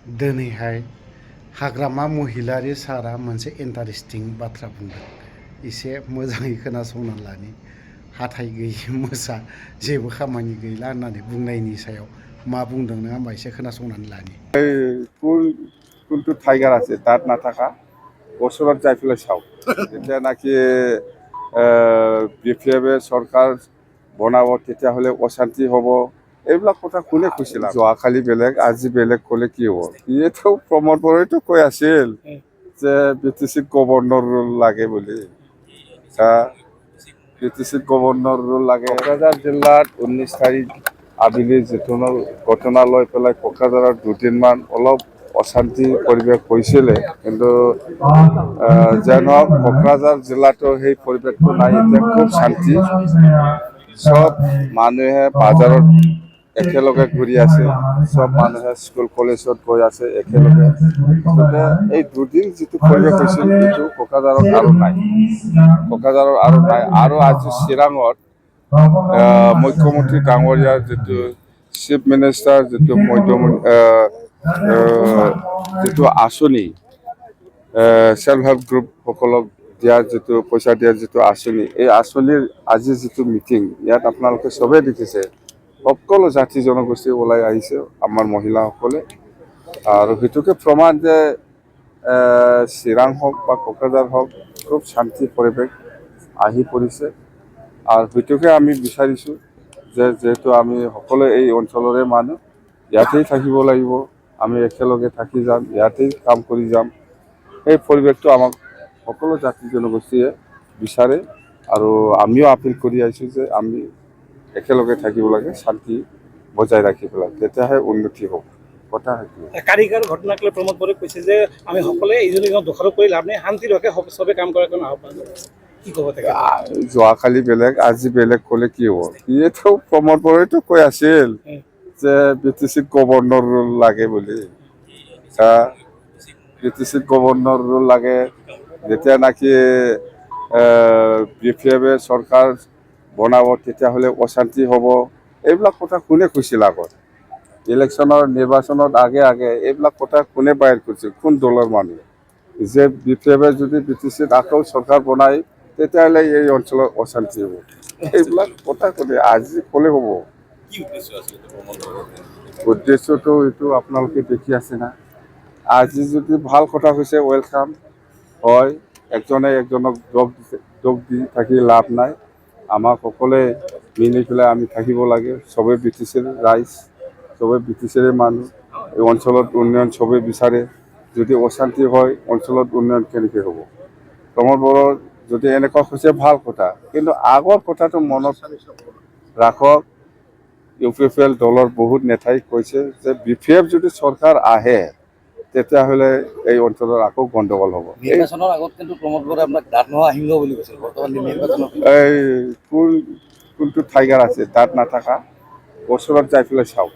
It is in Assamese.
दिनैहाय हाग्रामा महिलारि सारा मोनसे इन्टारेस्टिं बाथ्रा बुंदों। एसे मोजाङै खोनासंना लानि। हाथाय गैयि मोसा जेबो खामानि गैला होननानै बुंनायनि सायाव मा बुंदों नों होमबा एसे खोनासंनानै लानि। কোনটো টাইগার আছে তাত নাথাকা ওচৰত যাই পেলাই চাওক যেতিয়া নাকি বিপিএফে চৰকাৰ বনাব তেতিয়াহ'লে অশান্তি হ'ব। এইবিলাক কথা কোনে কৈছিল? যোৱাকালি বেলেগ আজি বেলেগ ক'লে কি হ'ব? সিয়েতো প্ৰমোদ বড়োৱেতো কৈ আছিল যে BTCত গভৰ্ণৰ ৰোল লাগে বুলি। BTCত গভৰ্ণৰ ৰোল লাগে। কোকৰাঝাৰ জিলাত 19 তাৰিখ আবেলি যিটো ঘটনা লৈ পেলাই কোকৰাঝাৰত দুদিনমান অলপ অশান্তি পৰিৱেশ হৈছিলে, কিন্তু যে নহওক কোকৰাঝাৰ জিলাতো সেই পৰিৱেশটো নাই। এতিয়া খুব শান্তি। চব মানুহে বাজাৰত একেলগে ঘূৰি আছে, চব মানুহে স্কুল কলেজত গৈ আছে একেলগে। এই দুদিন যিটো পৰিৱেশ হৈছিল সেইটো কোকৰাঝাৰত আৰু নাই। আৰু আজি চিৰাঙত মুখ্যমন্ত্ৰী ডাঙৰীয়াৰ যিটো চিফ মিনিষ্টাৰ যিটো আঁচনি সেল্ফ হেল্প গ্ৰুপসকলক দিয়াৰ যিটো পইচা দিয়াৰ যিটো আঁচনি, এই আঁচনিৰ আজি যিটো মিটিং, ইয়াত আপোনালোকে চবেই দেখিছে সকলো জাতি জনগোষ্ঠী ওলাই আহিছে আমাৰ মহিলাসকলে। আৰু সেইটোকে প্ৰমাণ যে চিৰাং হওক বা কোকৰাঝাৰ হওক খুব শান্তি পৰিৱেশ আহি পৰিছে। আৰু সেইটোকে আমি বিচাৰিছোঁ যে যিহেতু আমি সকলোৱে এই অঞ্চলৰে মানুহ, ইয়াতেই থাকিব লাগিব, আমি একেলগে থাকি যাম, ইয়াতেই কাম কৰি যাম। এই পৰিৱেশটো আমাক সকলো জাতি জনগোষ্ঠীয়ে বিচাৰে আৰু আমিও আপিল কৰি আহিছোঁ যে আমি একেলগে থাকিব লাগে, শান্তি বজাই ৰাখি পেলাই, তেতিয়াহে উন্নতি হ'ব। কথা কাৰিকৰ ঘটনাক লৈ প্ৰমোদ বড়োৱে কৈছে যে আমি সকলোৱে ইজনে সিজনক দোষাৰোপ কৰি লাভ নাই, শান্তিৰ হকে চবে কাম কৰাৰ কাৰণে আহ্বান জনাইছে। কি ক'ব তাকে? যোৱাকালি বেলেগ আজি বেলেগ ক'লে কি হ'ব? সিয়েতো প্ৰমোদ বড়োৱেতো কৈ আছিল যে BTCত গভৰ্ণৰ ৰোল লাগে বুলি। BTCত গভৰ্ণৰ ৰোল লাগে। যেতিয়া নাকি বিপিএফে চৰকাৰ বনাব তেতিয়াহ'লে অশান্তি হ'ব। এইবিলাক কথা কোনে কৈছিল আগত? ইলেকশ্যনৰ নিৰ্বাচনত আগে এইবিলাক কথা কোনে বাহিৰ কৰিছিল? কোন দলৰ মানুহ? যে বিপিএফে যদি BTCত আকৌ চৰকাৰ বনায় তেতিয়াহ'লে এই অঞ্চলত অশান্তি হ'ব। এইবিলাক কথা কোনে আজি ক'লে হ'ব? উদ্দেশ্যটো এইটো আপোনালোকে দেখি আছে না। আজি যদি ভাল কথা হৈছে ৱেলকাম হয়, একজনে একজনক যোগ দি থাকি লাভ নাই। আমাক সকলোৱে মিলি পেলাই আমি থাকিব লাগে। চবেই BTCৰ ৰাইজ, চবেই BTCৰে মানুহ। এই অঞ্চলত উন্নয়ন চবেই বিচাৰে। যদি অশান্তি হয় অঞ্চলত উন্নয়ন কেনেকৈ হ'ব? প্ৰমোদ বড়ো যদি এনেকুৱা হৈছে ভাল কথা, কিন্তু আগৰ কথাটো মনত ৰাখক। UPPL দলৰ বহুত নেতাই কৈছে যে BPF যদি চৰকাৰ আহে তেতিয়াহ'লে এই অঞ্চলৰ আকৌ গণ্ডগোল হ'ব। নিৰ্বাচনৰ আগত কিন্তু প্ৰমোদ বড়োৱে আপোনাক দাঁত নোহোৱা সিংহ বুলি কৈছিল। বৰ্তমান নিৰ্বাচনত এই কোনটো টাইগাৰ আছে তাত নাথাকা ওচৰত যাই পেলাই চাওক।